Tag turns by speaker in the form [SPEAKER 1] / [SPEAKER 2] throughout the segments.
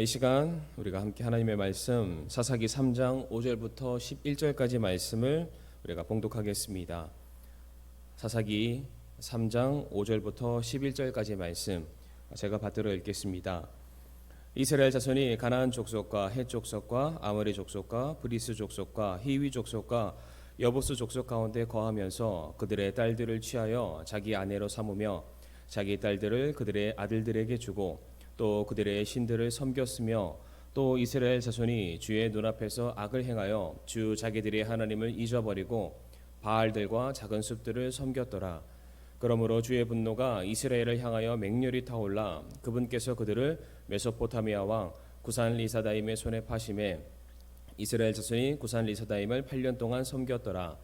[SPEAKER 1] 이 시간 우리가 함께 하나님의 말씀 사사기 3장 5절부터 11절까지 말씀을 우리가 봉독하겠습니다. 사사기 3장 5절부터 11절까지 말씀 제가 받들어 읽겠습니다. 이스라엘 자손이 가나안 족속과 헷 족속과 아모리 족속과 브리스 족속과 히위 족속과 여부스 족속 가운데 거하면서 그들의 딸들을 취하여 자기 아내로 삼으며 자기 딸들을 그들의 아들들에게 주고 또 그들의 신들을 섬겼으며 또 이스라엘 자손이 주의 눈앞에서 악을 행하여 주 자기들의 하나님을 잊어버리고 바알들과 작은 숲들을 섬겼더라. 그러므로 주의 분노가 이스라엘을 향하여 맹렬히 타올라 그분께서 그들을 메소포타미아 왕 구산 리사다임의 손에 파심해 이스라엘 자손이 구산 리사다임을 8년 동안 섬겼더라.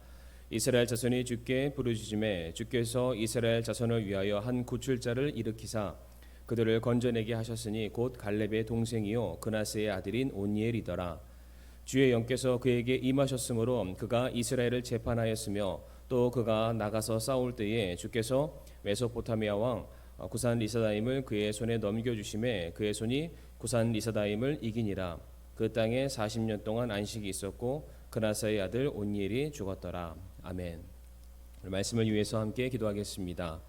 [SPEAKER 1] 이스라엘 자손이 주께 부르짖음에 주께서 이스라엘 자손을 위하여 한 구출자를 일으키사 그들을 건져내게 하셨으니 곧 갈렙의 동생이요 그나스의 아들인 온니엘이더라. 주의 영께서 그에게 임하셨으므로 그가 이스라엘을 재판하였으며 또 그가 나가서 싸울 때에 주께서 메소포타미아 왕 구산 리사다임을 그의 손에 넘겨주심에 그의 손이 구산 리사다임을 이기니라. 그 땅에 40년 동안 안식이 있었고 그나스의 아들 온니엘이 죽었더라. 아멘. 말씀을 위해서 함께 기도하겠습니다.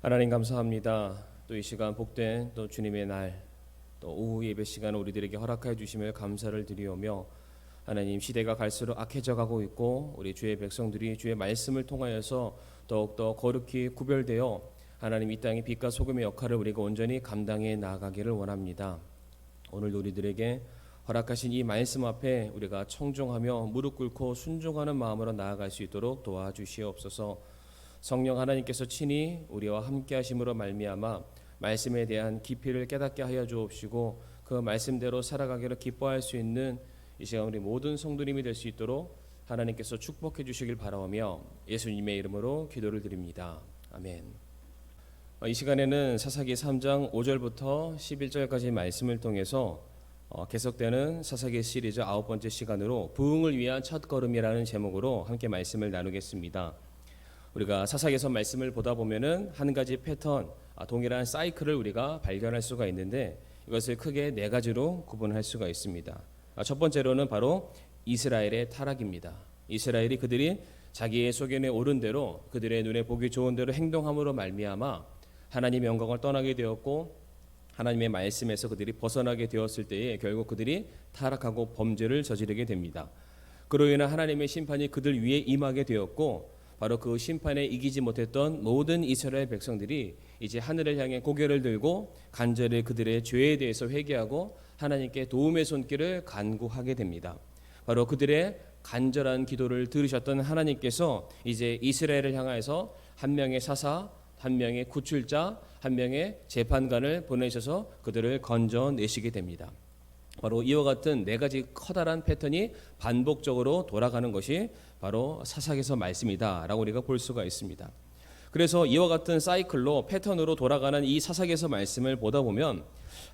[SPEAKER 1] 하나님 감사합니다. 또 이 시간 복된 또 주님의 날 또 오후 예배 시간 우리들에게 허락하여 주심을 감사를 드리오며 하나님 시대가 갈수록 악해져 가고 있고 우리 주의 백성들이 주의 말씀을 통하여서 더욱더 거룩히 구별되어 하나님 이 땅의 빛과 소금의 역할을 우리가 온전히 감당해 나아가기를 원합니다. 오늘 우리들에게 허락하신 이 말씀 앞에 우리가 청종하며 무릎 꿇고 순종하는 마음으로 나아갈 수 있도록 도와주시옵소서. 성령 하나님께서 친히 우리와 함께 하심으로 말미암아 말씀에 대한 깊이를 깨닫게 하여 주옵시고 그 말씀대로 살아가기를 기뻐할 수 있는 이 시간 우리 모든 성도님이 될 수 있도록 하나님께서 축복해 주시길 바라오며 예수님의 이름으로 기도를 드립니다. 아멘. 이 시간에는 사사기 3장 5절부터 11절까지 말씀을 통해서 계속되는 사사기 시리즈 9번째 시간으로 부흥을 위한 첫걸음이라는 제목으로 함께 말씀을 나누겠습니다. 우리가 사사기에서 말씀을 보다 보면은 한 가지 패턴, 동일한 사이클을 우리가 발견할 수가 있는데 이것을 크게 네 가지로 구분할 수가 있습니다. 첫 번째로는 바로 이스라엘의 타락입니다. 이스라엘이 그들이 자기의 소견에 옳은 대로 그들의 눈에 보기 좋은 대로 행동함으로 말미암아 하나님의 영광을 떠나게 되었고 하나님의 말씀에서 그들이 벗어나게 되었을 때에 결국 그들이 타락하고 범죄를 저지르게 됩니다. 그로 인한 하나님의 심판이 그들 위에 임하게 되었고 바로 그 심판에 이기지 못했던 모든 이스라엘 백성들이 이제 하늘을 향해 고개를 들고 간절히 그들의 죄에 대해서 회개하고 하나님께 도움의 손길을 간구하게 됩니다. 바로 그들의 간절한 기도를 들으셨던 하나님께서 이제 이스라엘을 향해서 한 명의 사사, 한 명의 구출자, 한 명의 재판관을 보내셔서 그들을 건져내시게 됩니다. 바로 이와 같은 네 가지 커다란 패턴이 반복적으로 돌아가는 것이 바로 사사기에서 말씀이다라고 우리가 볼 수가 있습니다. 그래서 이와 같은 사이클로 패턴으로 돌아가는 이 사사기에서 말씀을 보다 보면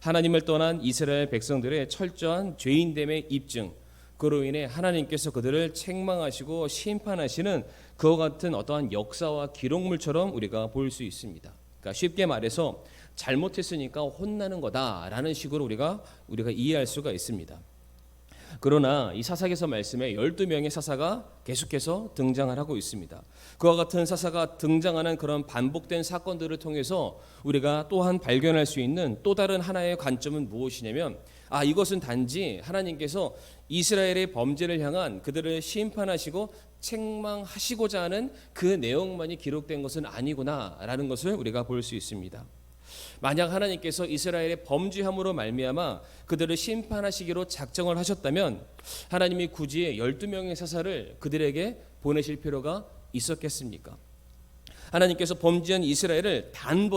[SPEAKER 1] 하나님을 떠난 이스라엘 백성들의 철저한 죄인됨의 입증, 그로 인해 하나님께서 그들을 책망하시고 심판하시는 그와 같은 어떠한 역사와 기록물처럼 우리가 볼 수 있습니다. 그러니까 쉽게 말해서 잘못했으니까 혼나는 거다라는 식으로 우리가 이해할 수가 있습니다. 그러나 이 사사기에서 말씀에 12명의 사사가 계속해서 등장을 하고 있습니다. 그와 같은 사사가 등장하는 그런 반복된 사건들을 통해서 우리가 또한 발견할 수 있는 또 다른 하나의 관점은 무엇이냐면 이것은 단지 하나님께서 이스라엘의 범죄를 향한 그들을 심판하시고 책망하시고자 하는 그 내용만이 기록된 것은 아니구나라는 것을 우리가 볼 수 있습니다. 만약 하나님께서 이스라엘의 범죄함으로 말미암아 그들을 심판하시기로 작정을 하셨다면 하나님이 굳이 12명의 사사를 그들에게 보내실 필요가 있었겠습니까? 하나님께서 범죄한 이스라엘을 단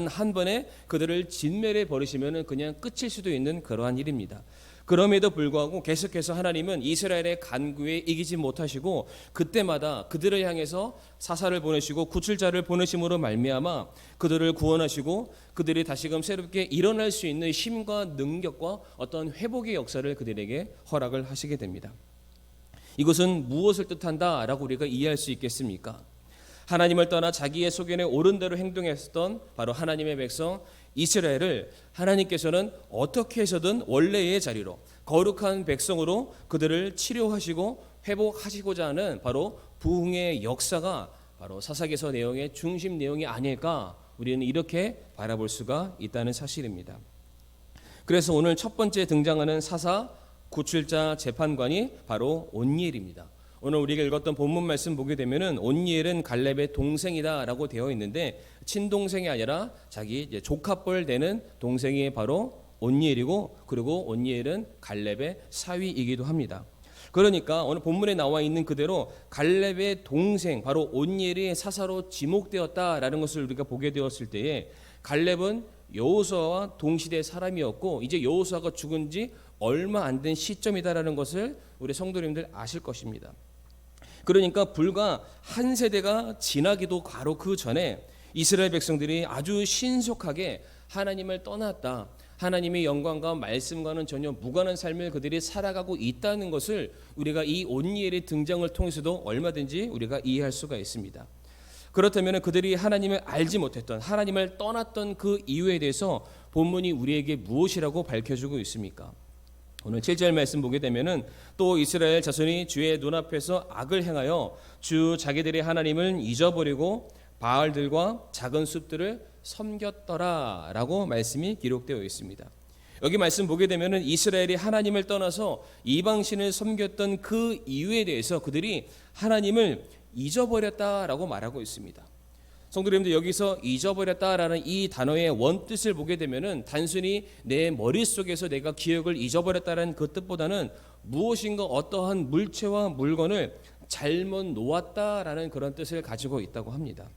[SPEAKER 1] 한 번에 그들을 진멸해 버리시면 그냥 끝일 수도 있는 그러한 일입니다. 그럼에도 불구하고 계속해서 하나님은 이스라엘의 간구에 이기지 못하시고 그때마다 그들을 향해서 사사를 보내시고 구출자를 보내심으로 말미암아 그들을 구원하시고 그들이 다시금 새롭게 일어날 수 있는 힘과 능력과 어떤 회복의 역사를 그들에게 허락을 하시게 됩니다. 이것은 무엇을 뜻한다라고 우리가 이해할 수 있겠습니까? 하나님을 떠나 자기의 소견에 옳은 대로 행동했던 바로 하나님의 백성 이스라엘을 하나님께서는 어떻게 해서든 원래의 자리로 거룩한 백성으로 그들을 치료하시고 회복하시고자 하는 바로 부흥의 역사가 바로 사사기서 내용의 중심 내용이 아닐까, 우리는 이렇게 바라볼 수가 있다는 사실입니다. 그래서 오늘 첫 번째 등장하는 사사 구출자 재판관이 바로 온니엘입니다. 오늘 우리가 읽었던 본문 말씀 보게 되면은 온니엘은 갈렙의 동생이다라고 되어 있는데, 친동생이 아니라 자기 이제 조카뻘 되는 동생이 바로 온니엘이고, 그리고 온니엘은 갈렙의 사위이기도 합니다. 그러니까 오늘 본문에 나와 있는 그대로 갈렙의 동생 바로 온니엘이 사사로 지목되었다라는 것을 우리가 보게 되었을 때에, 갈렙은 여호수아와 동시대 사람이었고 이제 여호수아가 죽은 지 얼마 안 된 시점이다라는 것을 우리 성도님들 아실 것입니다. 그러니까 불과 한 세대가 지나기도 바로 그 전에 이스라엘 백성들이 아주 신속하게 하나님을 떠났다, 하나님의 영광과 말씀과는 전혀 무관한 삶을 그들이 살아가고 있다는 것을 우리가 이 온니엘의 등장을 통해서도 얼마든지 우리가 이해할 수가 있습니다. 그렇다면 그들이 하나님을 알지 못했던, 하나님을 떠났던 그 이유에 대해서 본문이 우리에게 무엇이라고 밝혀주고 있습니까? 오늘 7절 말씀 보게 되면은 또 이스라엘 자손이 주의 눈앞에서 악을 행하여 주 자기들의 하나님을 잊어버리고 바알들과 작은 숲들을 섬겼더라라고 말씀이 기록되어 있습니다. 여기 말씀 보게 되면은 이스라엘이 하나님을 떠나서 이방신을 섬겼던 그 이유에 대해서 그들이 하나님을 잊어버렸다라고 말하고 있습니다. 성도님들, 여기서 잊어버렸다라는 이 단어의 원뜻을 보게 되면은 단순히 내 머릿속에서 내가 기억을 잊어버렸다는 그 뜻보다는 무엇인가 어떠한 물체와 물건을 잘못 놓았다라는 그런 뜻을 가지고 있다고 합니다.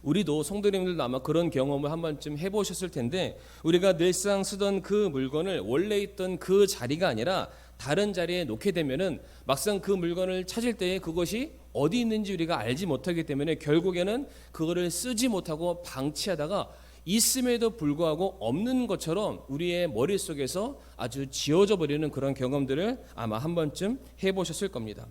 [SPEAKER 1] 우리도 성도님들도 아마 그런 경험을 한 번쯤 해보셨을 텐데, 우리가 늘상 쓰던 그 물건을 원래 있던 그 자리가 아니라 다른 자리에 놓게 되면은 막상 그 물건을 찾을 때에 그것이 어디 있는지 우리가 알지 못하기 때문에 결국에는 그거를 쓰지 못하고 방치하다가 있음에도 불구하고 없는 것처럼 우리의 머릿속에서 아주 지워져 버리는 그런 경험들을 아마 한 번쯤 해보셨을 겁니다.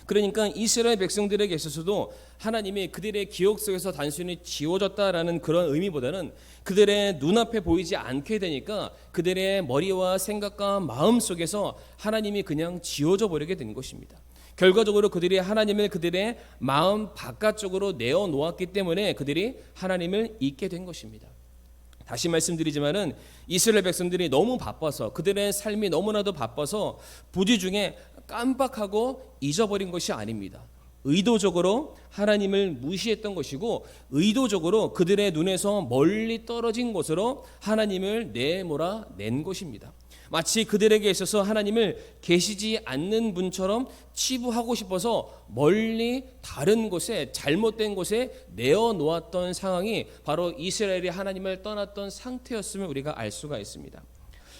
[SPEAKER 1] 그러니까 이스라엘 백성들에게 있어서도 하나님이 그들의 기억 속에서 단순히 지워졌다라는 그런 의미보다는 그들의 눈앞에 보이지 않게 되니까 그들의 머리와 생각과 마음 속에서 하나님이 그냥 지워져 버리게 된 것입니다. 결과적으로 그들이 하나님을 그들의 마음 바깥쪽으로 내어놓았기 때문에 그들이 하나님을 잊게 된 것입니다. 다시 말씀드리지만은 이스라엘 백성들이 너무 바빠서, 그들의 삶이 너무나도 바빠서 부지 중에 깜빡하고 잊어버린 것이 아닙니다. 의도적으로 하나님을 무시했던 것이고, 의도적으로 그들의 눈에서 멀리 떨어진 곳으로 하나님을 내몰아낸 것입니다. 마치 그들에게 있어서 하나님을 계시지 않는 분처럼 치부하고 싶어서 멀리 다른 곳에, 잘못된 곳에 내어놓았던 상황이 바로 이스라엘이 하나님을 떠났던 상태였음을 우리가 알 수가 있습니다.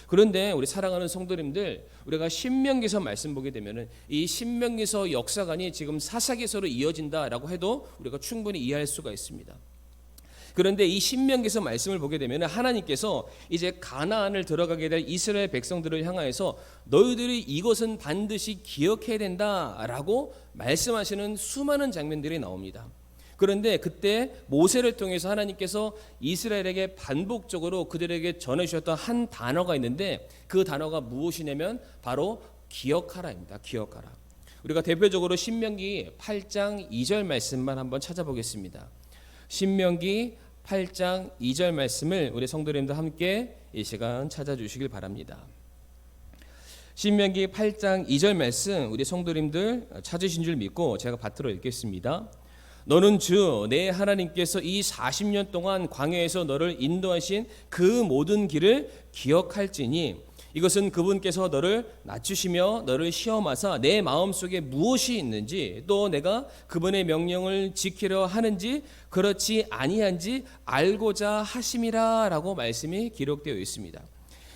[SPEAKER 1] 그런데 우리 사랑하는 성도님들, 우리가 신명기서 말씀 보게 되면은 이 신명기서 역사관이 지금 사사기서로 이어진다라고 해도 우리가 충분히 이해할 수가 있습니다. 그런데 이 신명기서 말씀을 보게 되면 하나님께서 이제 가나안을 들어가게 될 이스라엘 백성들을 향하여서 너희들이 이것은 반드시 기억해야 된다라고 말씀하시는 수많은 장면들이 나옵니다. 그런데 그때 모세를 통해서 하나님께서 이스라엘에게 반복적으로 그들에게 전해주셨던 한 단어가 있는데, 그 단어가 무엇이냐면 바로 기억하라입니다. 기억하라. 우리가 대표적으로 신명기 8장 2절 말씀만 한번 찾아보겠습니다. 신명기 8장 2절 말씀을 우리 성도님들 함께 이 시간 찾아주시길 바랍니다. 신명기 8장 2절 말씀 우리 성도님들 찾으신 줄 믿고 제가 받들어 읽겠습니다. 너는 주 내 하나님께서 이 40년 동안 광야에서 너를 인도하신 그 모든 길을 기억할지니 이것은 그분께서 너를 낮추시며 너를 시험하사 내 마음속에 무엇이 있는지 또 내가 그분의 명령을 지키려 하는지 그렇지 아니한지 알고자 하심이라 라고 말씀이 기록되어 있습니다.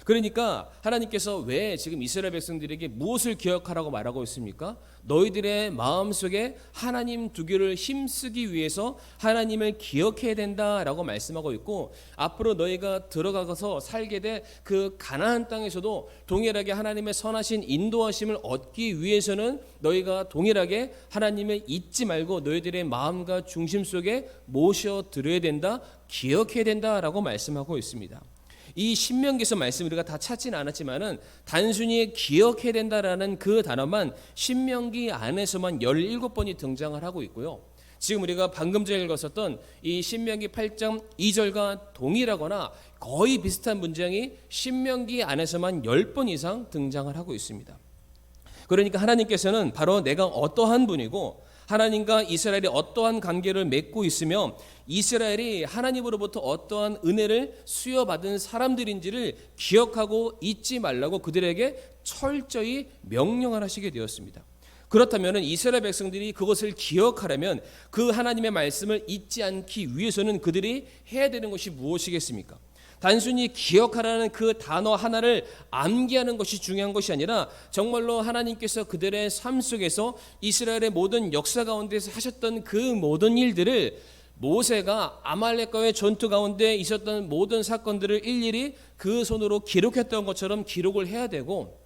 [SPEAKER 1] 그러니까 하나님께서 왜 지금 이스라엘 백성들에게 무엇을 기억하라고 말하고 있습니까? 너희들의 마음속에 하나님 두기를 힘쓰기 위해서 하나님을 기억해야 된다라고 말씀하고 있고, 앞으로 너희가 들어가서 살게 될 그 가나안 땅에서도 동일하게 하나님의 선하신 인도하심을 얻기 위해서는 너희가 동일하게 하나님을 잊지 말고 너희들의 마음과 중심 속에 모셔드려야 된다, 기억해야 된다라고 말씀하고 있습니다. 이 신명기에서 말씀 우리가 다 찾지는 않았지만은 단순히 기억해야 된다라는 그 단어만 신명기 안에서만 17번이 등장을 하고 있고요. 지금 우리가 방금 전에 읽었었던 이 신명기 8장 2절과 동일하거나 거의 비슷한 문장이 신명기 안에서만 10번 이상 등장을 하고 있습니다. 그러니까 하나님께서는 바로 내가 어떠한 분이고 하나님과 이스라엘이 어떠한 관계를 맺고 있으며 이스라엘이 하나님으로부터 어떠한 은혜를 수여받은 사람들인지를 기억하고 잊지 말라고 그들에게 철저히 명령을 하시게 되었습니다. 그렇다면 이스라엘 백성들이 그것을 기억하려면 그 하나님의 말씀을 잊지 않기 위해서는 그들이 해야 되는 것이 무엇이겠습니까? 단순히 기억하라는 그 단어 하나를 암기하는 것이 중요한 것이 아니라 정말로 하나님께서 그들의 삶 속에서 이스라엘의 모든 역사 가운데서 하셨던 그 모든 일들을 모세가 아말렉과의 전투 가운데 있었던 모든 사건들을 일일이 그 손으로 기록했던 것처럼 기록을 해야 되고,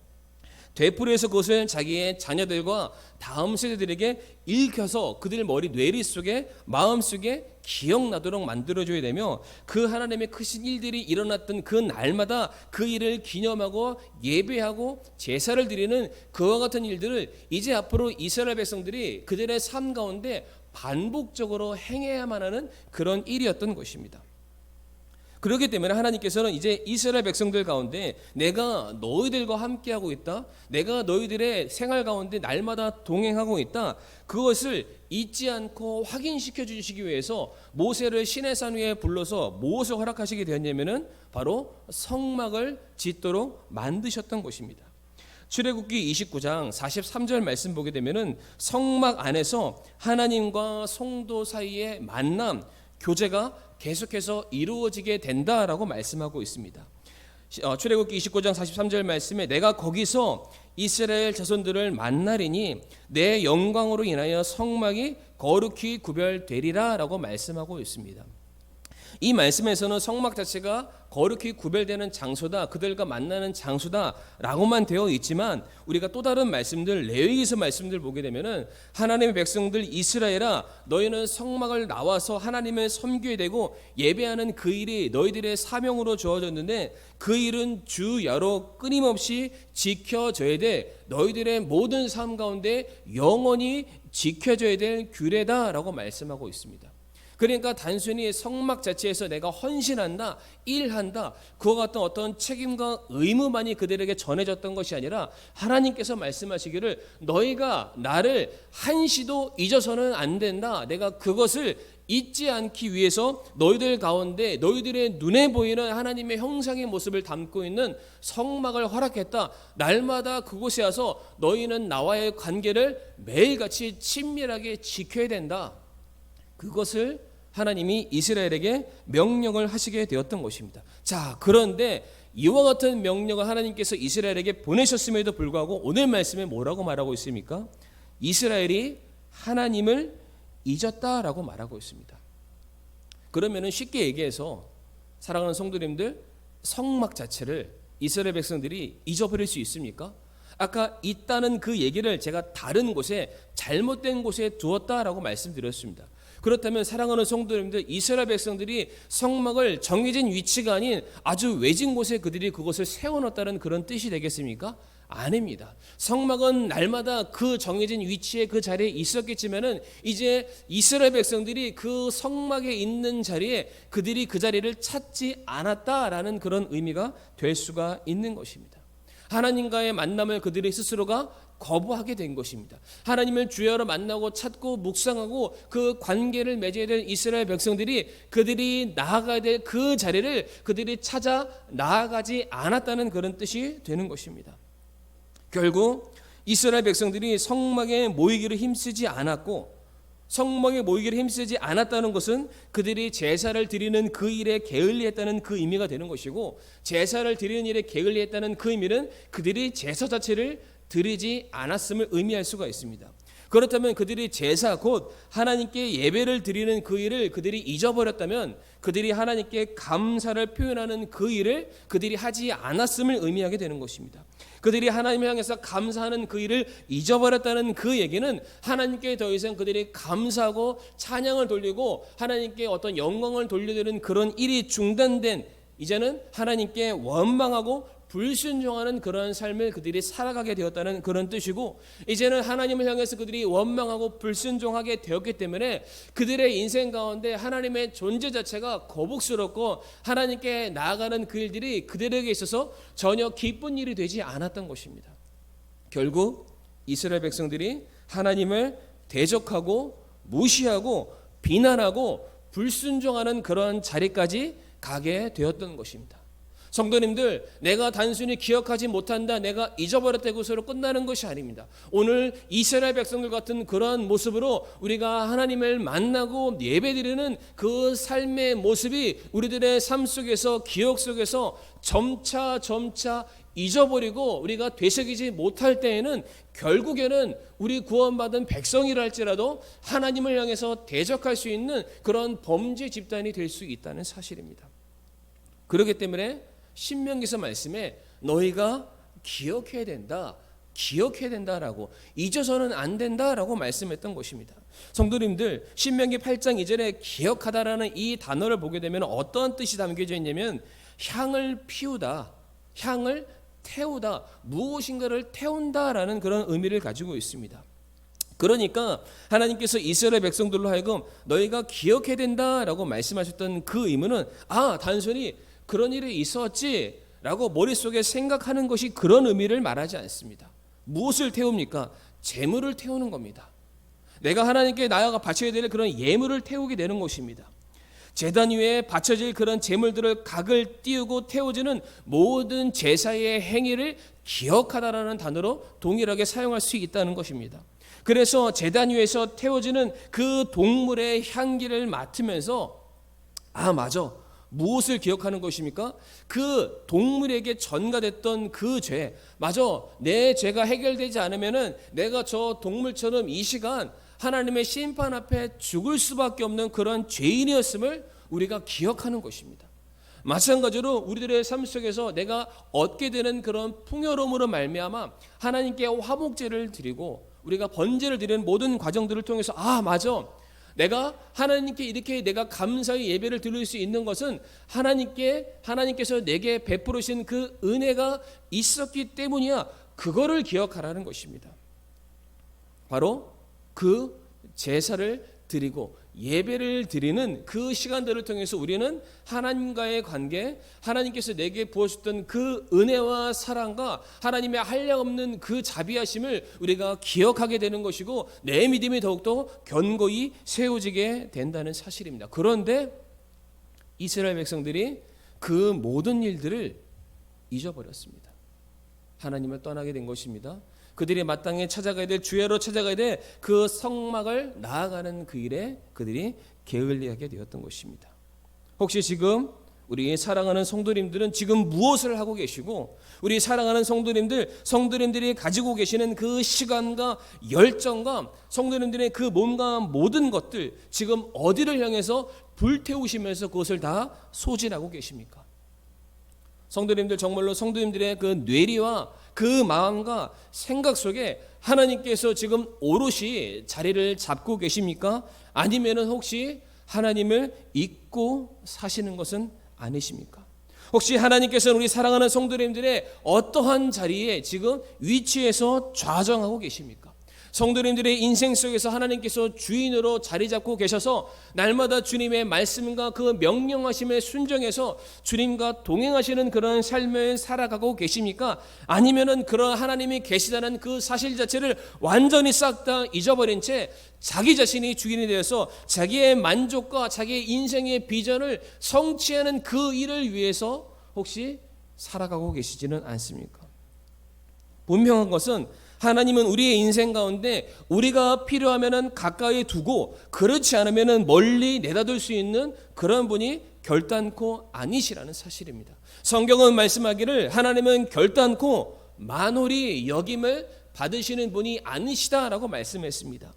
[SPEAKER 1] 되풀이해서 그것을 자기의 자녀들과 다음 세대들에게 읽혀서 그들 머리 뇌리 속에 마음 속에 기억나도록 만들어줘야 되며, 그 하나님의 크신 일들이 일어났던 그 날마다 그 일을 기념하고 예배하고 제사를 드리는 그와 같은 일들을 이제 앞으로 이스라엘 백성들이 그들의 삶 가운데 반복적으로 행해야만 하는 그런 일이었던 것입니다. 그렇기 때문에 하나님께서는 이제 이스라엘 백성들 가운데 내가 너희들과 함께하고 있다, 내가 너희들의 생활 가운데 날마다 동행하고 있다, 그것을 잊지 않고 확인시켜 주시기 위해서 모세를 시내산 위에 불러서 무엇을 허락하시게 되었냐면은 바로 성막을 짓도록 만드셨던 것입니다. 출애굽기 29장 43절 말씀 보게 되면은 성막 안에서 하나님과 성도 사이의 만남, 교제가 계속해서 이루어지게 된다라고 말씀하고 있습니다. 출애굽기 29장 43절 말씀에 내가 거기서 이스라엘 자손들을 만나리니 내 영광으로 인하여 성막이 거룩히 구별되리라 라고 말씀하고 있습니다. 이 말씀에서는 성막 자체가 거룩히 구별되는 장소다, 그들과 만나는 장소다 라고만 되어 있지만, 우리가 또 다른 말씀들, 레위기서 말씀들 보게 되면은 하나님의 백성들 이스라엘아, 너희는 성막을 나와서 하나님을 섬기게 되고 예배하는 그 일이 너희들의 사명으로 주어졌는데 그 일은 주야로 끊임없이 지켜져야 돼, 너희들의 모든 삶 가운데 영원히 지켜져야 될 규례다 라고 말씀하고 있습니다. 그러니까 단순히 성막 자체에서 내가 헌신한다, 일한다, 그와 같은 어떤 책임과 의무만이 그들에게 전해졌던 것이 아니라 하나님께서 말씀하시기를 너희가 나를 한시도 잊어서는 안 된다, 내가 그것을 잊지 않기 위해서 너희들 가운데 너희들의 눈에 보이는 하나님의 형상의 모습을 담고 있는 성막을 허락했다, 날마다 그곳에 와서 너희는 나와의 관계를 매일같이 친밀하게 지켜야 된다, 그것을 하나님이 이스라엘에게 명령을 하시게 되었던 것입니다. 자, 그런데 이와 같은 명령을 하나님께서 이스라엘에게 보내셨음에도 불구하고 오늘 말씀에 뭐라고 말하고 있습니까? 이스라엘이 하나님을 잊었다라고 말하고 있습니다. 그러면은 쉽게 얘기해서 사랑하는 성도님들, 성막 자체를 이스라엘 백성들이 잊어버릴 수 있습니까? 아까 있다는 그 얘기를 제가 다른 곳에, 잘못된 곳에 두었다라고 말씀드렸습니다. 그렇다면 사랑하는 성도님들, 이스라엘 백성들이 성막을 정해진 위치가 아닌 아주 외진 곳에 그들이 그것을 세워놓았다는 그런 뜻이 되겠습니까? 아닙니다. 성막은 날마다 그 정해진 위치에 그 자리에 있었겠지만은 이제 이스라엘 백성들이 그 성막에 있는 자리에 그들이 그 자리를 찾지 않았다라는 그런 의미가 될 수가 있는 것입니다. 하나님과의 만남을 그들이 스스로가 거부하게 된 것입니다. 하나님을 주야로 만나고 찾고 묵상하고 그 관계를 맺어야 될 이스라엘 백성들이 그들이 나아가야 될 그 자리를 그들이 찾아 나아가지 않았다는 그런 뜻이 되는 것입니다. 결국 이스라엘 백성들이 성막에 모이기를 힘쓰지 않았고 성막에 모이기를 힘쓰지 않았다는 것은 그들이 제사를 드리는 그 일에 게을리했다는 그 의미가 되는 것이고, 제사를 드리는 일에 게을리했다는 그 의미는 그들이 제사 자체를 드리지 않았음을 의미할 수가 있습니다. 그렇다면 그들이 제사 곧 하나님께 예배를 드리는 그 일을 그들이 잊어버렸다면, 그들이 하나님께 감사를 표현하는 그 일을 그들이 하지 않았음을 의미하게 되는 것입니다. 그들이 하나님을 향해서 감사하는 그 일을 잊어버렸다는 그 얘기는 하나님께 더 이상 그들이 감사하고 찬양을 돌리고 하나님께 어떤 영광을 돌려드리는 그런 일이 중단된, 이제는 하나님께 원망하고 불순종하는 그런 삶을 그들이 살아가게 되었다는 그런 뜻이고, 이제는 하나님을 향해서 그들이 원망하고 불순종하게 되었기 때문에 그들의 인생 가운데 하나님의 존재 자체가 거북스럽고 하나님께 나아가는 그 일들이 그들에게 있어서 전혀 기쁜 일이 되지 않았던 것입니다. 결국 이스라엘 백성들이 하나님을 대적하고 무시하고 비난하고 불순종하는 그런 자리까지 가게 되었던 것입니다. 성도님들, 내가 단순히 기억하지 못한다, 내가 잊어버렸다고 서로 끝나는 것이 아닙니다. 오늘 이스라엘 백성들 같은 그러한 모습으로 우리가 하나님을 만나고 예배드리는 그 삶의 모습이 우리들의 삶 속에서, 기억 속에서 점차 잊어버리고 우리가 되새기지 못할 때에는 결국에는 우리 구원받은 백성이라 할지라도 하나님을 향해서 대적할 수 있는 그런 범죄 집단이 될 수 있다는 사실입니다. 그렇기 때문에 신명기서 말씀에 너희가 기억해야 된다라고, 잊어서는 안 된다라고 말씀했던 것입니다. 성도님들, 신명기 8장 2절에 기억하다라는 이 단어를 보게 되면 어떤 뜻이 담겨져 있냐면 향을 피우다, 향을 태우다, 무엇인가를 태운다라는 그런 의미를 가지고 있습니다. 그러니까 하나님께서 이스라엘 백성들로 하여금 너희가 기억해야 된다라고 말씀하셨던 그 의미는 단순히 그런 일이 있었지라고 머릿속에 생각하는 것이 그런 의미를 말하지 않습니다. 무엇을 태웁니까? 재물을 태우는 겁니다. 내가 하나님께 나아가 바쳐야 될 그런 예물을 태우게 되는 것입니다. 제단 위에 바쳐질 그런 재물들을 각을 띄우고 태워지는 모든 제사의 행위를 기억하다라는 단어로 동일하게 사용할 수 있다는 것입니다. 그래서 제단 위에서 태워지는 그 동물의 향기를 맡으면서 맞아, 무엇을 기억하는 것입니까? 그 동물에게 전가됐던 그 죄, 맞아, 내 죄가 해결되지 않으면은 내가 저 동물처럼 이 시간 하나님의 심판 앞에 죽을 수밖에 없는 그런 죄인이었음을 우리가 기억하는 것입니다. 마찬가지로 우리들의 삶 속에서 내가 얻게 되는 그런 풍요로움으로 말미암아 하나님께 화목제를 드리고 우리가 번제를 드리는 모든 과정들을 통해서 맞아, 내가 하나님께 이렇게 내가 감사의 예배를 드릴 수 있는 것은 하나님께서 내게 베푸르신 그 은혜가 있었기 때문이야. 그거를 기억하라는 것입니다. 바로 그 제사를 드리고 예배를 드리는 그 시간들을 통해서 우리는 하나님과의 관계, 하나님께서 내게 부어주셨던 그 은혜와 사랑과 하나님의 한량없는 그 자비하심을 우리가 기억하게 되는 것이고 내 믿음이 더욱더 견고히 세워지게 된다는 사실입니다. 그런데 이스라엘 백성들이 그 모든 일들을 잊어버렸습니다. 하나님을 떠나게 된 것입니다. 그들이 마땅히 찾아가야 될, 주야로 찾아가야 될 그 성막을 나아가는 그 일에 그들이 게을리하게 되었던 것입니다. 혹시 지금 우리 사랑하는 성도님들은 지금 무엇을 하고 계시고, 우리 사랑하는 성도님들이 가지고 계시는 그 시간과 열정과 성도님들의 그 몸과 모든 것들 지금 어디를 향해서 불태우시면서 그것을 다 소진하고 계십니까? 성도님들, 정말로 성도님들의 그 뇌리와 그 마음과 생각 속에 하나님께서 지금 오롯이 자리를 잡고 계십니까? 아니면은 혹시 하나님을 잊고 사시는 것은 아니십니까? 혹시 하나님께서는 우리 사랑하는 성도님들의 어떠한 자리에 지금 위치해서 좌정하고 계십니까? 성도님들의 인생 속에서 하나님께서 주인으로 자리 잡고 계셔서 날마다 주님의 말씀과 그 명령하심에 순종해서 주님과 동행하시는 그런 삶을 살아가고 계십니까? 아니면은 그런 하나님이 계시다는 그 사실 자체를 완전히 싹 다 잊어버린 채 자기 자신이 주인이 되어서 자기의 만족과 자기의 인생의 비전을 성취하는 그 일을 위해서 혹시 살아가고 계시지는 않습니까? 분명한 것은 하나님은 우리의 인생 가운데 우리가 필요하면은 가까이 두고 그렇지 않으면은 멀리 내다둘 수 있는 그런 분이 결단코 아니시라는 사실입니다. 성경은 말씀하기를 하나님은 결단코 만홀히 여김을 받으시는 분이 아니시다라고 말씀했습니다.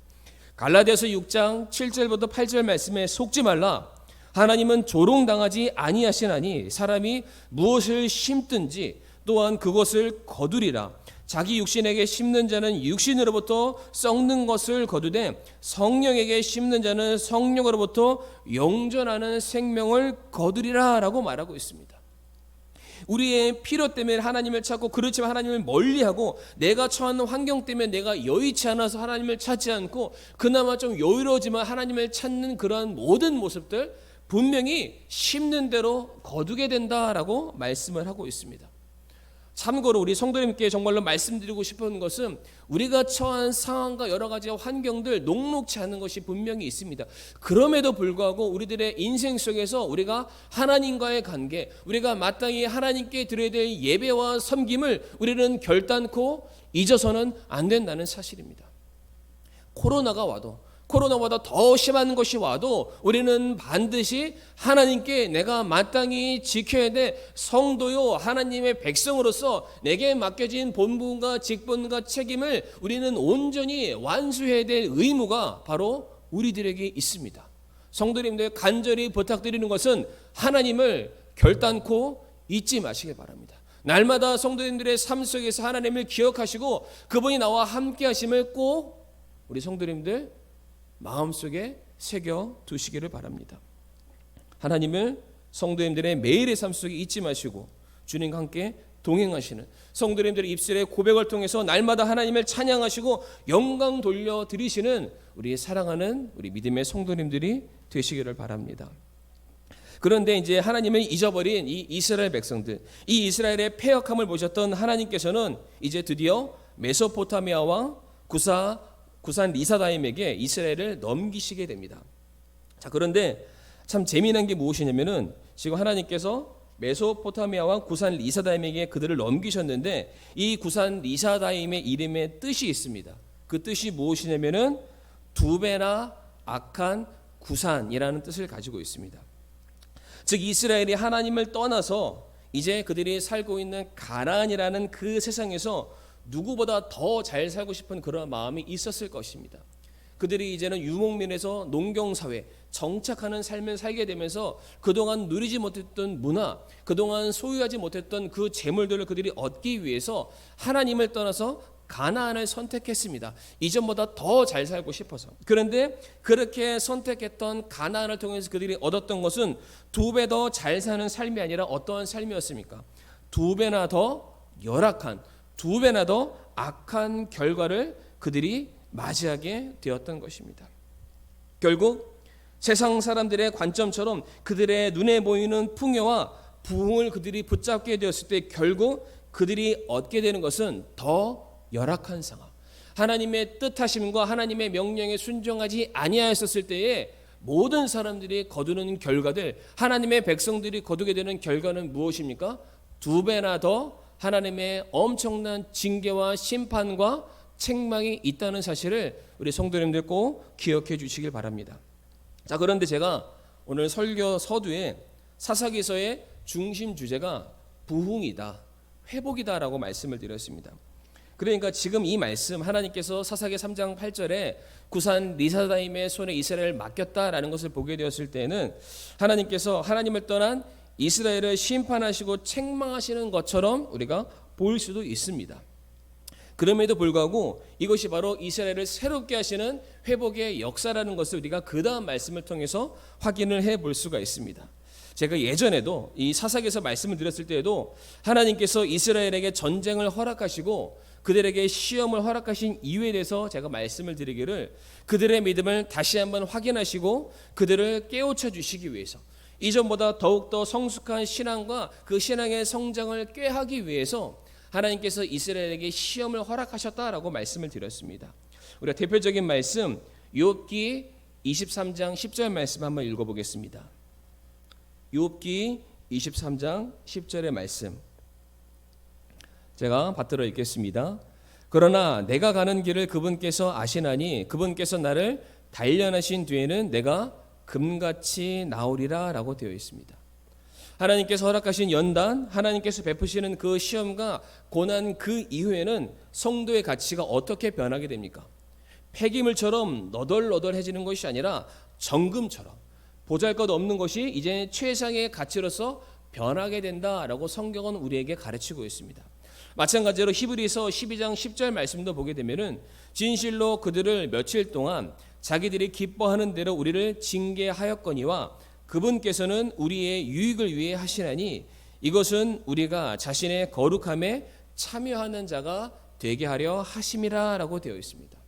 [SPEAKER 1] 갈라디아서 6장 7절부터 8절 말씀에 속지 말라. 하나님은 조롱당하지 아니하시나니 사람이 무엇을 심든지 또한 그것을 거두리라. 자기 육신에게 심는 자는 육신으로부터 썩는 것을 거두되 성령에게 심는 자는 성령으로부터 영존하는 생명을 거두리라 라고 말하고 있습니다. 우리의 필요 때문에 하나님을 찾고 그렇지만 하나님을 멀리하고 내가 처한 환경 때문에 내가 여의치 않아서 하나님을 찾지 않고 그나마 좀 여유로우지만 하나님을 찾는 그러한 모든 모습들 분명히 심는 대로 거두게 된다라고 말씀을 하고 있습니다. 참고로 우리 성도님께 정말로 말씀드리고 싶은 것은 우리가 처한 상황과 여러 가지 환경들 녹록지 않은 것이 분명히 있습니다. 그럼에도 불구하고 우리들의 인생 속에서 우리가 하나님과의 관계, 우리가 마땅히 하나님께 드려야 될 예배와 섬김을 우리는 결단코 잊어서는 안 된다는 사실입니다. 코로나보다 더 심한 것이 와도 우리는 반드시 하나님께 내가 마땅히 지켜야 될 성도요 하나님의 백성으로서 내게 맡겨진 본분과 직분과 책임을 우리는 온전히 완수해야 될 의무가 바로 우리들에게 있습니다. 성도님들 간절히 부탁드리는 것은 하나님을 결단코 잊지 마시길 바랍니다. 날마다 성도님들의 삶 속에서 하나님을 기억하시고 그분이 나와 함께 하심을 꼭 우리 성도님들 마음속에 새겨 두시기를 바랍니다. 하나님을 성도님들의 매일의 삶 속에 잊지 마시고 주님과 함께 동행하시는 성도님들의 입술의 고백을 통해서 날마다 하나님을 찬양하시고 영광 돌려드리시는 우리 사랑하는 우리 믿음의 성도님들이 되시기를 바랍니다. 그런데 이제 하나님을 잊어버린 이 이스라엘 백성들, 이 이스라엘의 패역함을 보셨던 하나님께서는 이제 드디어 메소포타미아 왕 구산 리사다임에게 이스라엘을 넘기시게 됩니다. 자, 그런데 참 재미난 게 무엇이냐면은 지금 하나님께서 메소포타미아 왕 구산 리사다임에게 그들을 넘기셨는데 이 구산 리사다임의 이름에 뜻이 있습니다. 그 뜻이 무엇이냐면은 두 배나 악한 구산이라는 뜻을 가지고 있습니다. 즉 이스라엘이 하나님을 떠나서 이제 그들이 살고 있는 가나안이라는 그 세상에서 누구보다 더 잘 살고 싶은 그런 마음이 있었을 것입니다. 그들이 이제는 유목민에서 농경사회, 정착하는 삶을 살게 되면서 그동안 누리지 못했던 문화, 그동안 소유하지 못했던 그 재물들을 그들이 얻기 위해서 하나님을 떠나서 가나안을 선택했습니다. 이전보다 더 잘 살고 싶어서. 그런데 그렇게 선택했던 가나안을 통해서 그들이 얻었던 것은 두 배 더 잘 사는 삶이 아니라 어떠한 삶이었습니까? 두 배나 더 열악한, 두 배나 더 악한 결과를 그들이 맞이하게 되었던 것입니다. 결국 세상 사람들의 관점처럼 그들의 눈에 보이는 풍요와 부흥을 그들이 붙잡게 되었을 때 결국 그들이 얻게 되는 것은 더 열악한 상황. 하나님의 뜻하심과 하나님의 명령에 순종하지 아니하였을 때에 모든 사람들이 거두는 결과들, 하나님의 백성들이 거두게 되는 결과는 무엇입니까? 두 배나 더 하나님의 엄청난 징계와 심판과 책망이 있다는 사실을 우리 성도님들 꼭 기억해 주시길 바랍니다. 자, 그런데 제가 오늘 설교 서두에 사사기서의 중심 주제가 부흥이다, 회복이다라고 말씀을 드렸습니다. 그러니까 지금 이 말씀 하나님께서 사사기 3장 8절에 구산 리사다임의 손에 이스라엘을 맡겼다라는 것을 보게 되었을 때는 하나님께서 하나님을 떠난 이스라엘을 심판하시고 책망하시는 것처럼 우리가 보일 수도 있습니다. 그럼에도 불구하고 이것이 바로 이스라엘을 새롭게 하시는 회복의 역사라는 것을 우리가 그 다음 말씀을 통해서 확인을 해볼 수가 있습니다. 제가 예전에도 이 사사기에서 말씀을 드렸을 때에도 하나님께서 이스라엘에게 전쟁을 허락하시고 그들에게 시험을 허락하신 이유에 대해서 제가 말씀을 드리기를 그들의 믿음을 다시 한번 확인하시고 그들을 깨우쳐 주시기 위해서 이전보다 더욱더 성숙한 신앙과 그 신앙의 성장을 꾀하기 위해서 하나님께서 이스라엘에게 시험을 허락하셨다라고 말씀을 드렸습니다. 우리가 대표적인 말씀 욥기 23장 10절 말씀 한번 읽어보겠습니다. 욥기 23장 10절의 말씀 제가 받들어 읽겠습니다. 그러나 내가 가는 길을 그분께서 아시나니 그분께서 나를 단련하신 뒤에는 내가 금같이 나오리라 라고 되어 있습니다. 하나님께서 허락하신 연단, 하나님께서 베푸시는 그 시험과 고난 그 이후에는 성도의 가치가 어떻게 변하게 됩니까? 폐기물처럼 너덜너덜해지는 것이 아니라 정금처럼 보잘것없는 것이 이제 최상의 가치로서 변하게 된다라고 성경은 우리에게 가르치고 있습니다. 마찬가지로 히브리서 12장 10절 말씀도 보게 되면은 진실로 그들을 며칠 동안 자기들이 기뻐하는 대로 우리를 징계하였거니와 그분께서는 우리의 유익을 위해 하시나니 이것은 우리가 자신의 거룩함에 참여하는 자가 되게 하려 하심이라 라고 되어 있습니다.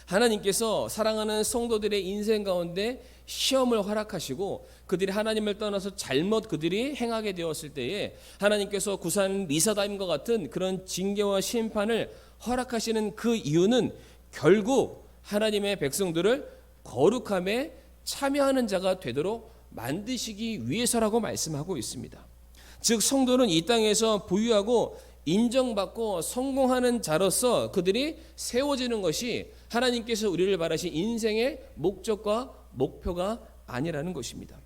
[SPEAKER 1] 하나님께서 사랑하는 성도들의 인생 가운데 시험을 허락하시고 그들이 하나님을 떠나서 잘못 그들이 행하게 되었을 때에 하나님께서 구산 리사다임과 같은 그런 징계와 심판을 허락하시는 그 이유는 결국 하나님의 백성들을 거룩함에 참여하는 자가 되도록 만드시기 위해서라고 말씀하고 있습니다. 즉 성도는 이 땅에서 부유하고 인정받고 성공하는 자로서 그들이 세워지는 것이 하나님께서 우리를 바라신 인생의 목적과 목표가 아니라는 것입니다.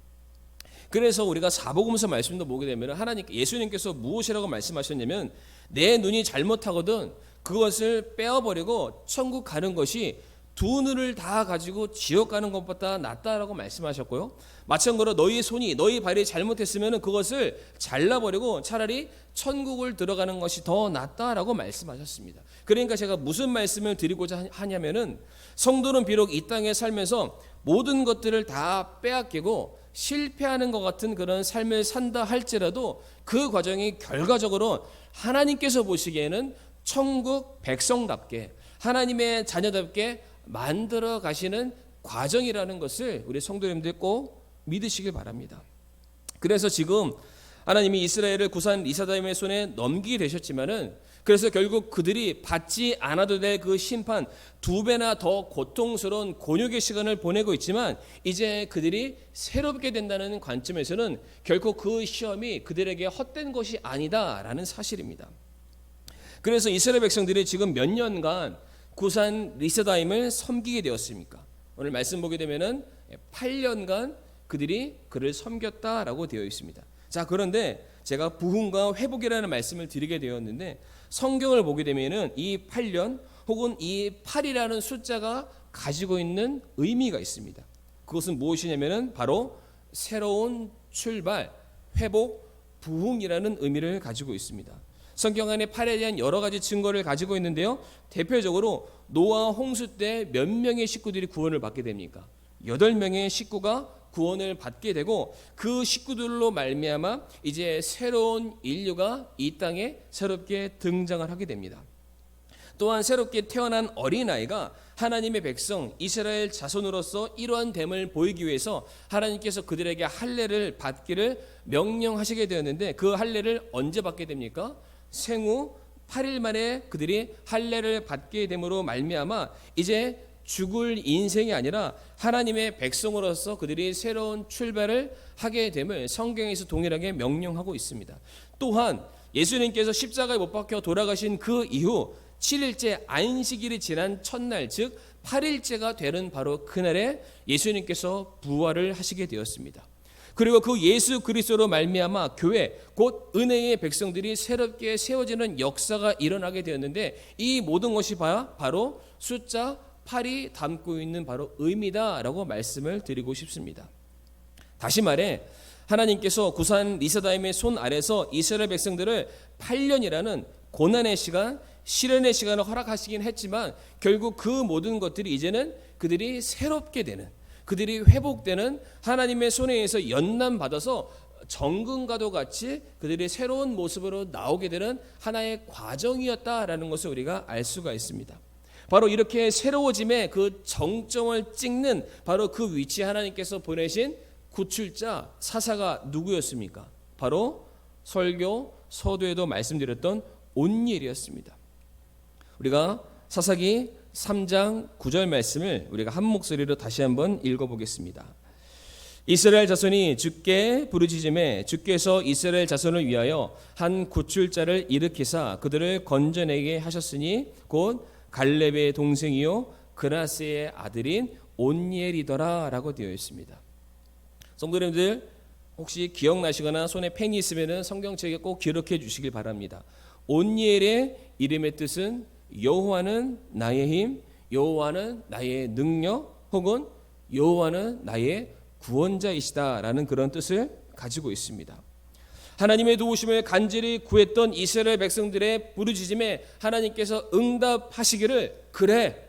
[SPEAKER 1] 그래서 우리가 사복음서 말씀도 보게 되면 예수님께서 무엇이라고 말씀하셨냐면 내 눈이 잘못하거든 그것을 빼어버리고 천국 가는 것이 두 눈을 다 가지고 지옥 가는 것보다 낫다라고 말씀하셨고요. 마찬가지로 너희 손이 너희 발이 잘못했으면 그것을 잘라버리고 차라리 천국을 들어가는 것이 더 낫다라고 말씀하셨습니다. 그러니까 제가 무슨 말씀을 드리고자 하냐면은 성도는 비록 이 땅에 살면서 모든 것들을 다 빼앗기고 실패하는 것 같은 그런 삶을 산다 할지라도 그 과정이 결과적으로 하나님께서 보시기에는 천국 백성답게 하나님의 자녀답게 만들어 가시는 과정이라는 것을 우리 성도님들 꼭 믿으시길 바랍니다. 그래서 지금 하나님이 이스라엘을 구산 리사다임의 손에 넘기게 되셨지만은 그래서 결국 그들이 받지 않아도 될 그 심판 2배나 더 고통스러운 곤욕의 시간을 보내고 있지만 이제 그들이 새롭게 된다는 관점에서는 결코 그 시험이 그들에게 헛된 것이 아니다라는 사실입니다. 그래서 이스라엘 백성들이 지금 몇 년간 구산 리사다임을 섬기게 되었습니까? 오늘 말씀 보게 되면은 8년간 그들이 그를 섬겼다라고 되어 있습니다. 자, 그런데 제가 부흥과 회복이라는 말씀을 드리게 되었는데 성경을 보게 되면은 이 8년 혹은 이 8이라는 숫자가 가지고 있는 의미가 있습니다. 그것은 무엇이냐면은 바로 새로운 출발, 회복, 부흥이라는 의미를 가지고 있습니다. 성경 안에 8에 대한 여러 가지 증거를 가지고 있는데요. 대표적으로 노아 홍수 때 몇 명의 식구들이 구원을 받게 됩니까? 8명의 식구가 구원을 받게 되고 그 식구들로 말미암아 이제 새로운 인류가 이 땅에 새롭게 등장을 하게 됩니다. 또한 새롭게 태어난 어린아이가 하나님의 백성 이스라엘 자손으로서 일원됨을 보이기 위해서 하나님께서 그들에게 할례를 받기를 명령하시게 되었는데 그 할례를 언제 받게 됩니까? 생후 8일 만에 그들이 할례를 받게 됨으로 말미암아 이제 죽을 인생이 아니라 하나님의 백성으로서 그들이 새로운 출발을 하게 됨을 성경에서 동일하게 명령하고 있습니다. 또한 예수님께서 십자가에 못 박혀 돌아가신 그 이후 7일째 안식일이 지난 첫날 즉 8일째가 되는 바로 그날에 예수님께서 부활을 하시게 되었습니다. 그리고 그 예수 그리스도로 말미암아 교회 곧 은혜의 백성들이 새롭게 세워지는 역사가 일어나게 되었는데 이 모든 것이 바로 숫자 8이 담고 있는 바로 의미다라고 말씀을 드리고 싶습니다. 다시 말해 하나님께서 구산 리사다임의 손 아래서 이스라엘 백성들을 8년이라는 고난의 시간, 시련의 시간을 허락하시긴 했지만 결국 그 모든 것들이 이제는 그들이 새롭게 되는 그들이 회복되는 하나님의 손에 의해서 연단받아서 정금과도 같이 그들이 새로운 모습으로 나오게 되는 하나의 과정이었다라는 것을 우리가 알 수가 있습니다. 바로 이렇게 새로워짐의 그 정점을 찍는 바로 그 위치에 하나님께서 보내신 구출자 사사가 누구였습니까? 바로 설교 서두에도 말씀드렸던 온니엘이었습니다. 우리가 이스라엘 자손이 주께 부르짖음에 주께서 이스라엘 자손을 위하여 한 구출자를 일으키사 그들을 건져내게 하셨으니 곧 갈렙의 동생이요 그나스의 아들인 온니엘이더라 라고 되어 있습니다. 성도님들 혹시 기억나시거나 손에 펜이 있으면 성경책에 꼭 기록해 주시길 바랍니다. 온니엘의 이름의 뜻은 여호와는 나의 힘, 여호와는 나의 능력, 혹은 여호와는 나의 구원자이시다라는 그런 뜻을 가지고 있습니다. 하나님의 도우심을 간절히 구했던 이스라엘 백성들의 부르짖음에 하나님께서 응답하시기를, 그래,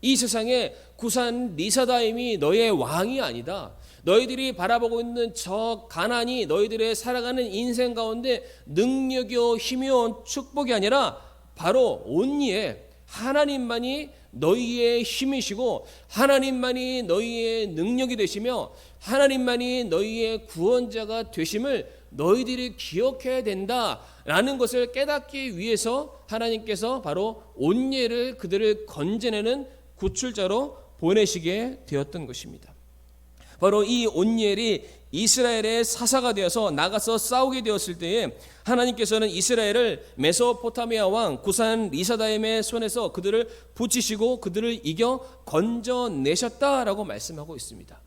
[SPEAKER 1] 이 세상에 구산 리사다임이 너의 왕이 아니다. 너희들이 바라보고 있는 저 가나안이 너희들의 살아가는 인생 가운데 능력이요 힘이요 축복이 아니라 바로 온니엘 하나님만이 너희의 힘이시고 하나님만이 너희의 능력이 되시며 하나님만이 너희의 구원자가 되심을 너희들이 기억해야 된다라는 것을 깨닫기 위해서 하나님께서 바로 온니엘을 그들을 건져내는 구출자로 보내시게 되었던 것입니다. 바로 이 온니엘이 이스라엘의 사사가 되어서 나가서 싸우게 되었을 때에 하나님께서는 이스라엘을 메소포타미아 왕 구산 리사다임의 손에서 그들을 붙이시고 그들을 이겨 건져내셨다라고 말씀하고 있습니다.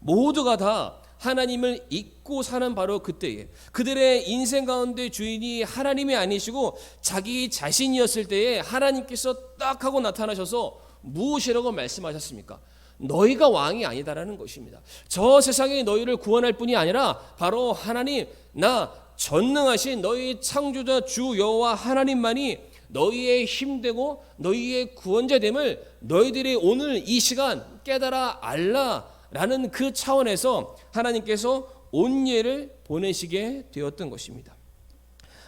[SPEAKER 1] 모두가 다 하나님을 잊고 사는 바로 그때에 그들의 인생 가운데 주인이 하나님이 아니시고 자기 자신이었을 때에 하나님께서 딱 하고 나타나셔서 무엇이라고 말씀하셨습니까? 너희가 왕이 아니다라는 것입니다. 저 세상에 너희를 구원할 뿐이 아니라 바로 하나님, 나 전능하신 너희 창조자 주 여호와 하나님만이 너희의 힘되고 너희의 구원자됨을 너희들이 오늘 이 시간 깨달아 알라라는 그 차원에서 하나님께서 온니엘을 보내시게 되었던 것입니다.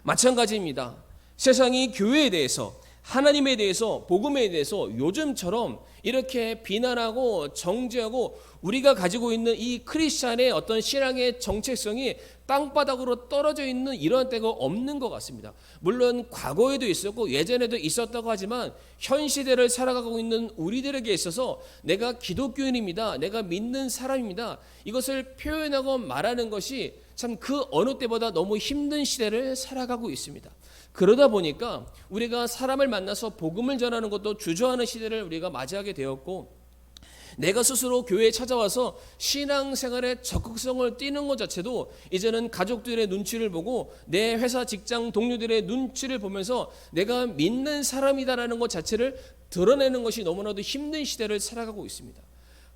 [SPEAKER 1] 마찬가지입니다. 세상이 교회에 대해서, 하나님에 대해서, 복음에 대해서 요즘처럼 이렇게 비난하고 정죄하고 우리가 가지고 있는 이 크리스찬의 어떤 신앙의 정체성이 땅바닥으로 떨어져 있는 이런 때가 없는 것 같습니다. 물론 과거에도 있었고 예전에도 있었다고 하지만 현 시대를 살아가고 있는 우리들에게 있어서 내가 기독교인입니다, 내가 믿는 사람입니다, 이것을 표현하고 말하는 것이 참 그 어느 때보다 너무 힘든 시대를 살아가고 있습니다. 그러다 보니까 우리가 사람을 만나서 복음을 전하는 것도 주저하는 시대를 우리가 맞이하게 되었고, 내가 스스로 교회에 찾아와서 신앙생활의 적극성을 띠는 것 자체도 이제는 가족들의 눈치를 보고 내 회사 직장 동료들의 눈치를 보면서 내가 믿는 사람이다라는 것 자체를 드러내는 것이 너무나도 힘든 시대를 살아가고 있습니다.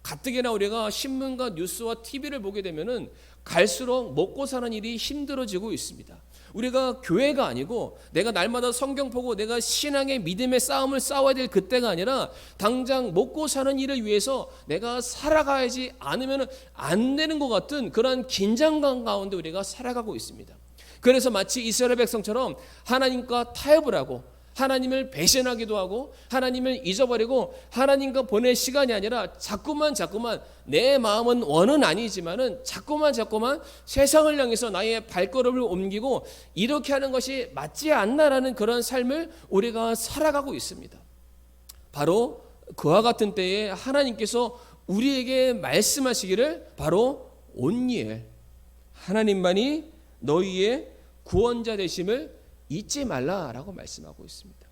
[SPEAKER 1] 가뜩이나 우리가 신문과 뉴스와 TV를 보게 되면은 갈수록 먹고 사는 일이 힘들어지고 있습니다. 우리가 교회가 아니고 내가 날마다 성경 보고 내가 신앙의 믿음의 싸움을 싸워야 될 그때가 아니라 당장 먹고 사는 일을 위해서 내가 살아가야지 않으면 안 되는 것 같은 그런 긴장감 가운데 우리가 살아가고 있습니다. 그래서 마치 이스라엘 백성처럼 하나님과 타협을 하고 하나님을 배신하기도 하고 하나님을 잊어버리고 하나님과 보낼 시간이 아니라 자꾸만 내 마음은 원은 아니지만은 자꾸만 세상을 향해서 나의 발걸음을 옮기고 이렇게 하는 것이 맞지 않나라는 그런 삶을 우리가 살아가고 있습니다. 바로 그와 같은 때에 하나님께서 우리에게 말씀하시기를 바로 온니엘 하나님만이 너희의 구원자 되심을 잊지 말라라고 말씀하고 있습니다.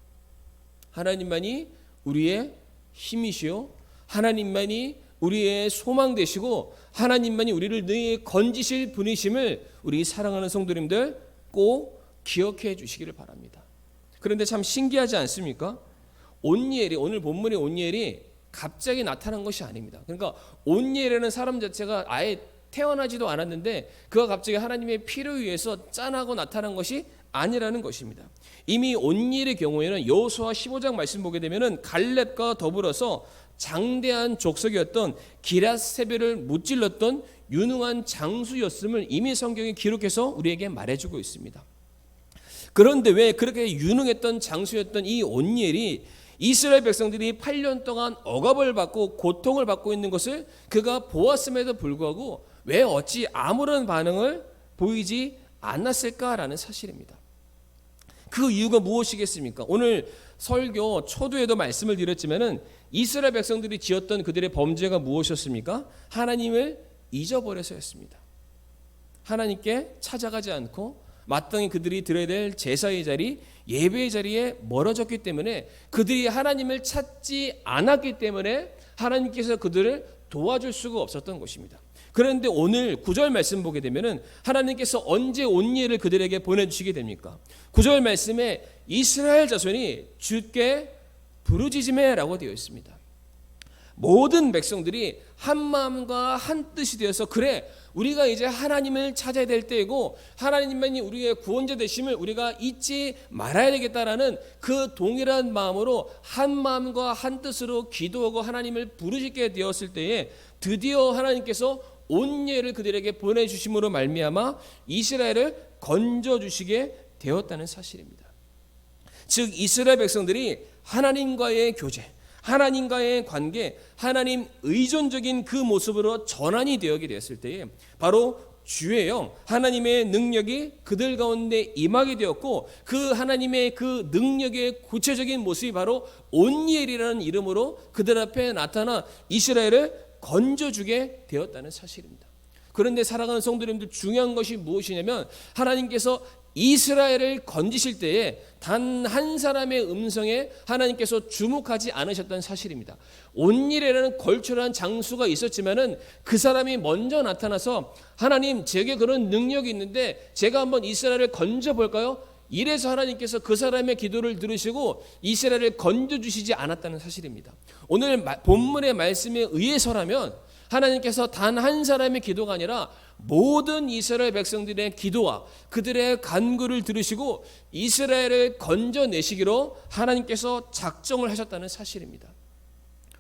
[SPEAKER 1] 하나님만이 우리의 힘이시요 하나님만이 우리의 소망 되시고 하나님만이 우리를 늘 건지실 분이심을 우리 사랑하는 성도님들 꼭 기억해 주시기를 바랍니다. 그런데 참 신기하지 않습니까? 온니엘이, 오늘 본문의 온니엘이 갑자기 나타난 것이 아닙니다. 그러니까 온니엘이라는 사람 자체가 아예 태어나지도 않았는데 그가 갑자기 하나님의 피를 위해서 짠하고 나타난 것이 아니라는 것입니다. 이미 온니엘의 경우에는 여호수아 15장 말씀 보게 되면은 갈렙과 더불어서 장대한 족속이었던 기랏세벨을 무찔렀던 유능한 장수였음을 이미 성경이 기록해서 우리에게 말해주고 있습니다. 그런데 왜 그렇게 유능했던 장수였던 이 온니엘이 이스라엘 백성들이 8년 동안 억압을 받고 고통을 받고 있는 것을 그가 보았음에도 불구하고 왜 어찌 아무런 반응을 보이지 않았을까라는 사실입니다. 그 이유가 무엇이겠습니까? 오늘 설교 초두에도 말씀을 드렸지만은 이스라엘 백성들이 지었던 그들의 범죄가 무엇이었습니까? 하나님을 잊어버려서였습니다. 하나님께 찾아가지 않고 마땅히 그들이 드려야 될 제사의 자리, 예배의 자리에 멀어졌기 때문에, 그들이 하나님을 찾지 않았기 때문에 하나님께서 그들을 도와줄 수가 없었던 것입니다. 그런데 오늘 9절 말씀 보게 되면은 하나님께서 언제 온예를 그들에게 보내주시게 됩니까? 9절 말씀에 이스라엘 자손이 주께 부르짖으매라고 되어 있습니다. 모든 백성들이 한 마음과 한 뜻이 되어서, 그래, 우리가 이제 하나님을 찾아야 될 때이고 하나님만이 우리의 구원자 되심을 우리가 잊지 말아야 되겠다라는 그 동일한 마음으로 한 마음과 한 뜻으로 기도하고 하나님을 부르짖게 되었을 때에 드디어 하나님께서 온예를 그들에게 보내주심으로 말미암아 이스라엘을 건져주시게 되었다는 사실입니다. 즉 이스라엘 백성들이 하나님과의 교제, 하나님과의 관계, 하나님 의존적인 그 모습으로 전환이 되게 되었을 때에 바로 주의 영, 하나님의 능력이 그들 가운데 임하게 되었고, 그 하나님의 그 능력의 구체적인 모습이 바로 온니엘이라는 이름으로 그들 앞에 나타나 이스라엘을 건져주게 되었다는 사실입니다. 그런데 사랑하는 성도님들, 중요한 것이 무엇이냐면 하나님께서 이스라엘을 건지실 때에 단 한 사람의 음성에 하나님께서 주목하지 않으셨다는 사실입니다. 온일이라는 걸출한 장수가 있었지만은 그 사람이 먼저 나타나서 하나님, 제게 그런 능력이 있는데 제가 한번 이스라엘을 건져볼까요? 이래서 하나님께서 그 사람의 기도를 들으시고 이스라엘을 건져주시지 않았다는 사실입니다. 오늘 본문의 말씀에 의해서라면 하나님께서 단 한 사람의 기도가 아니라 모든 이스라엘 백성들의 기도와 그들의 간구를 들으시고 이스라엘을 건져내시기로 하나님께서 작정을 하셨다는 사실입니다.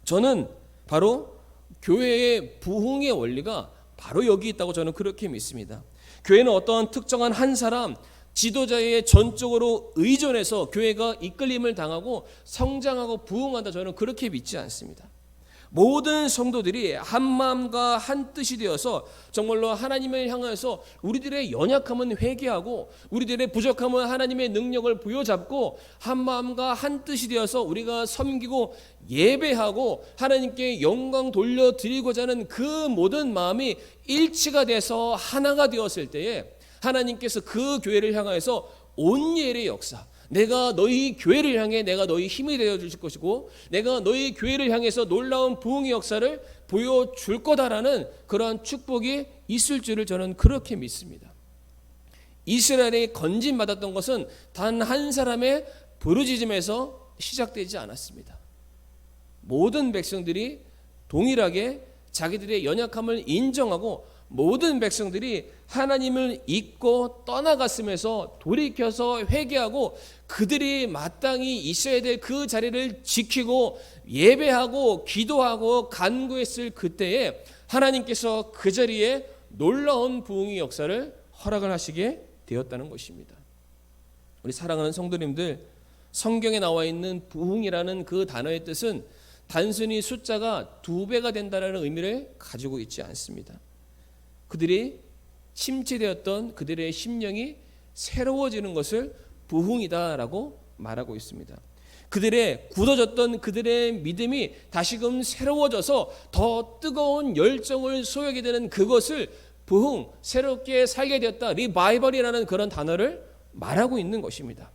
[SPEAKER 1] 저는 바로 교회의 부흥의 원리가 바로 여기 있다고 저는 그렇게 믿습니다. 교회는 어떠한 특정한 한 사람, 지도자의 전적으로 의존해서 교회가 이끌림을 당하고 성장하고 부흥한다, 저는 그렇게 믿지 않습니다. 모든 성도들이 한 마음과 한 뜻이 되어서 정말로 하나님을 향해서 우리들의 연약함은 회개하고 우리들의 부족함은 하나님의 능력을 부여잡고 한 마음과 한 뜻이 되어서 우리가 섬기고 예배하고 하나님께 영광 돌려드리고자 하는 그 모든 마음이 일치가 돼서 하나가 되었을 때에 하나님께서 그 교회를 향해서 온예의 역사, 내가 너희 교회를 향해 내가 너희 힘이 되어줄 것이고 내가 너희 교회를 향해서 놀라운 부흥의 역사를 보여줄 거다라는 그러한 축복이 있을 줄을 저는 그렇게 믿습니다. 이스라엘이 건진받았던 것은 단 한 사람의 부르짖음에서 시작되지 않았습니다. 모든 백성들이 동일하게 자기들의 연약함을 인정하고 모든 백성들이 하나님을 잊고 떠나갔음에서 돌이켜서 회개하고 그들이 마땅히 있어야 될 그 자리를 지키고 예배하고 기도하고 간구했을 그때에 하나님께서 그 자리에 놀라운 부흥의 역사를 허락을 하시게 되었다는 것입니다. 우리 사랑하는 성도님들, 성경에 나와 있는 부흥이라는 그 단어의 뜻은 단순히 숫자가 2배가 된다는 의미를 가지고 있지 않습니다. 그들이 침체되었던 그들의 심령이 새로워지는 것을 부흥이다라고 말하고 있습니다. 그들의 굳어졌던 그들의 믿음이 다시금 새로워져서 더 뜨거운 열정을 소유하게 되는 그것을 부흥, 새롭게 살게 되었다, 리바이벌이라는 그런 단어를 말하고 있는 것입니다.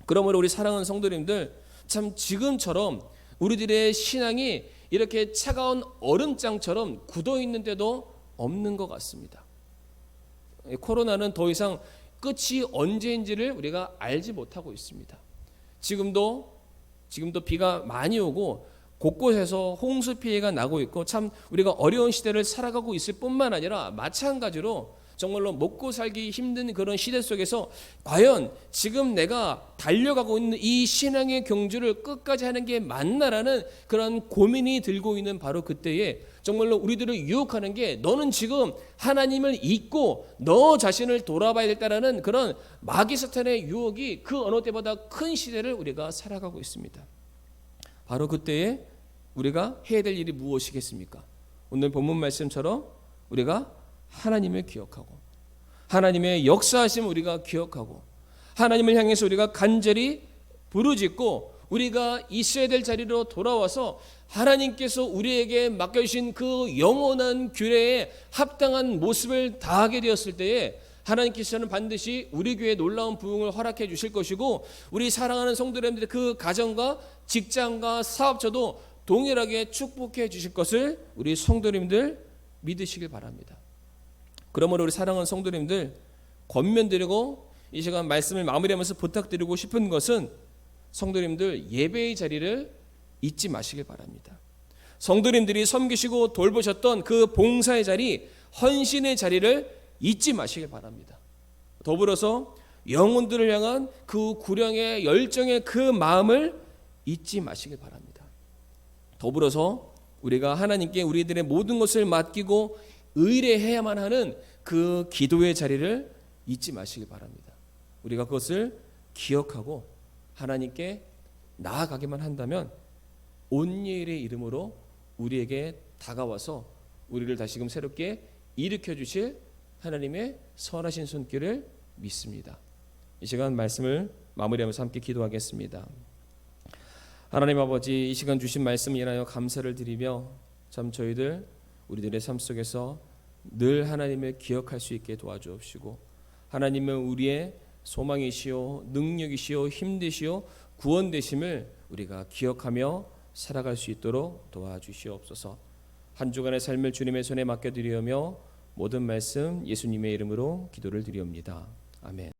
[SPEAKER 1] 그러므로 우리 사랑하는 성도님들, 참 지금처럼 우리들의 신앙이 이렇게 차가운 얼음장처럼 굳어 있는데도 없는 것 같습니다. 코로나는 더 이상 끝이 언제인지를 우리가 알지 못하고 있습니다. 지금도 비가 많이 오고 곳곳에서 홍수 피해가 나고 있고 참 우리가 어려운 시대를 살아가고 있을 뿐만 아니라 마찬가지로 정말로 먹고 살기 힘든 그런 시대 속에서 과연 지금 내가 달려가고 있는 이 신앙의 경주를 끝까지 하는 게 맞나라는 그런 고민이 들고 있는 바로 그때에 정말로 우리들을 유혹하는 게 너는 지금 하나님을 잊고 너 자신을 돌아봐야 겠다라는 그런 마귀 사탄의 유혹이 그 어느 때보다 큰 시대를 우리가 살아가고 있습니다. 바로 그때에 우리가 해야 될 일이 무엇이겠습니까? 오늘 본문 말씀처럼 우리가 하나님을 기억하고 하나님의 역사하심을 우리가 기억하고 하나님을 향해서 우리가 간절히 부르짖고 우리가 있어야 될 자리로 돌아와서 하나님께서 우리에게 맡겨주신 그 영원한 규례에 합당한 모습을 다하게 되었을 때에 하나님께서는 반드시 우리 교회에 놀라운 부흥을 허락해 주실 것이고, 우리 사랑하는 성도님들의 그 가정과 직장과 사업처도 동일하게 축복해 주실 것을 우리 성도님들 믿으시길 바랍니다. 그러므로 우리 사랑하는 성도님들, 권면드리고 이 시간 말씀을 마무리하면서 부탁드리고 싶은 것은, 성도님들 예배의 자리를 잊지 마시길 바랍니다. 성도님들이 섬기시고 돌보셨던 그 봉사의 자리, 헌신의 자리를 잊지 마시길 바랍니다. 더불어서 영혼들을 향한 그 구령의 열정의 그 마음을 잊지 마시길 바랍니다. 더불어서 우리가 하나님께 우리들의 모든 것을 맡기고 의뢰해야만 하는 그 기도의 자리를 잊지 마시길 바랍니다. 우리가 그것을 기억하고 하나님께 나아가기만 한다면 온예일의 이름으로 우리에게 다가와서 우리를 다시금 새롭게 일으켜 주실 하나님의 선하신 손길을 믿습니다. 이 시간 말씀을 마무리하면서 함께 기도하겠습니다. 하나님 아버지, 이 시간 주신 말씀 인하여 감사를 드리며, 참 저희들 우리들의 삶 속에서 늘 하나님을 기억할 수 있게 도와주옵시고, 하나님은 우리의 소망이시요 능력이시요 힘되시요 구원 되심을 우리가 기억하며 살아갈 수 있도록 도와주시옵소서. 한 주간의 삶을 주님의 손에 맡겨드리며 모든 말씀 예수님의 이름으로 기도를 드리옵니다. 아멘.